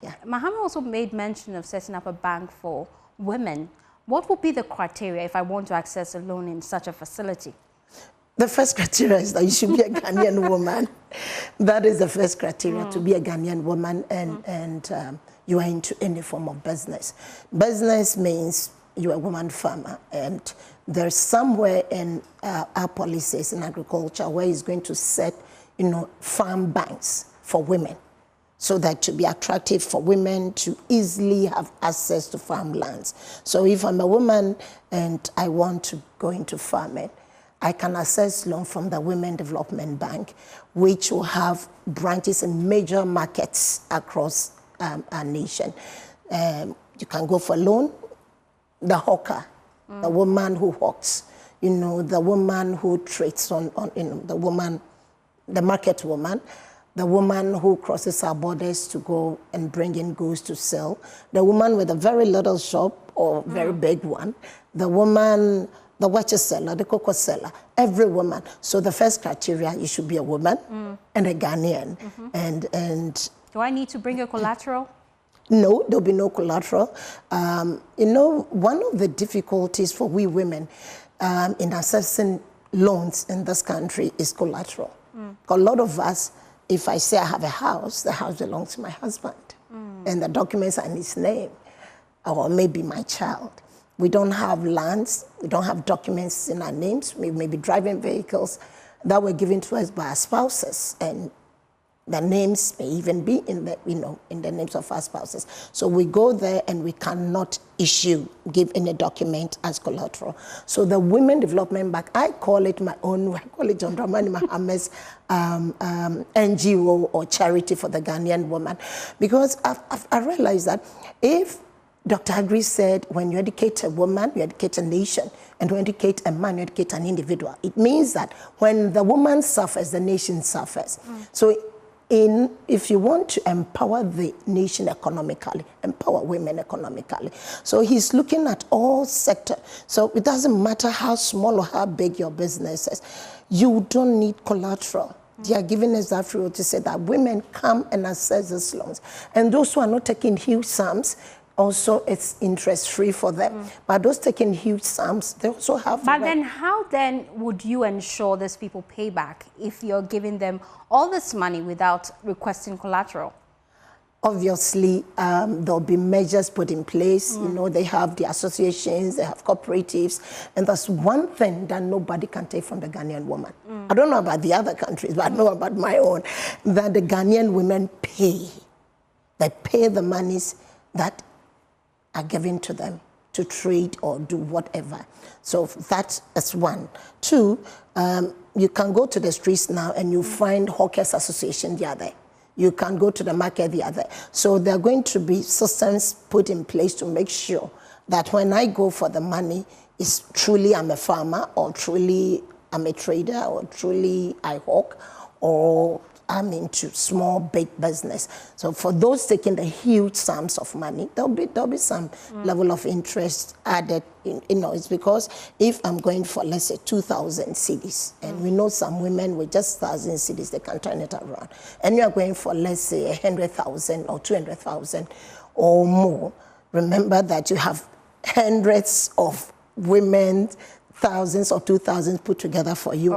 Yeah. Mohammed also made mention of setting up a bank for women. What would be the criteria if I want to access a loan in such a facility? The first criteria is that you should be a Ghanaian woman. That is the first criteria, to be a Ghanaian woman, and you are into any form of business. Business means you're a woman farmer, and there's somewhere in our policies in agriculture where it's going to set, farm banks for women, so that to be attractive for women to easily have access to farmlands. So if I'm a woman and I want to go into farming, I can access loan from the Women Development Bank, which will have branches in major markets across our nation. You can go for loan. The hawker, the woman who hawks, the woman who trades on the market woman, the woman who crosses our borders to go and bring in goods to sell, the woman with a very little shop or very big one, the woman, the watches seller, the cocoa seller, every woman. So the first criteria, you should be a woman and a Ghanaian. And do I need to bring a collateral? No, there'll be no collateral. One of the difficulties for we women in accessing loans in this country is collateral. A lot of us, if I say I have a house, the house belongs to my husband, and the documents are in his name, or maybe my child. We don't have lands, we don't have documents in our names, we may be driving vehicles that were given to us by our spouses, and the names may even be in the, in the names of our spouses. So we go there and we cannot give any document as collateral. So the Women Development Bank, I call it my own, I call it John Dramani Mohammed's NGO or charity for the Ghanaian woman. Because I realized that if Dr. Agri said, when you educate a woman, you educate a nation, and when you educate a man, you educate an individual. It means that when the woman suffers, the nation suffers. So if you want to empower the nation economically, empower women economically. So he's looking at all sectors. So it doesn't matter how small or how big your business is. You don't need collateral. They are giving us that free to say that women come and access these loans. And those who are not taking huge sums, also it's interest-free for them. But those taking huge sums, they also have... But then how then would you ensure these people pay back if you're giving them all this money without requesting collateral? Obviously, there'll be measures put in place. They have the associations, they have cooperatives, and that's one thing that nobody can take from the Ghanaian woman. I don't know about the other countries, but I know about my own, that the Ghanaian women pay. They pay the monies that are given to them to trade or do whatever. So that is one. Two, you can go to the streets now and you find Hawkers Association, the other. You can go to the market, the other. So there are going to be systems put in place to make sure that when I go for the money, it's truly I'm a farmer, or truly I'm a trader, or truly I hawk, or I'm into small, big business. So for those taking the huge sums of money, there'll be some level of interest added. It's because if I'm going for, let's say, 2,000 cedis, and we know some women with just 1,000 cedis, they can turn it around. And you are going for, let's say, 100,000 or 200,000 or more. Remember that you have hundreds of women, thousands or 2,000 put together for you.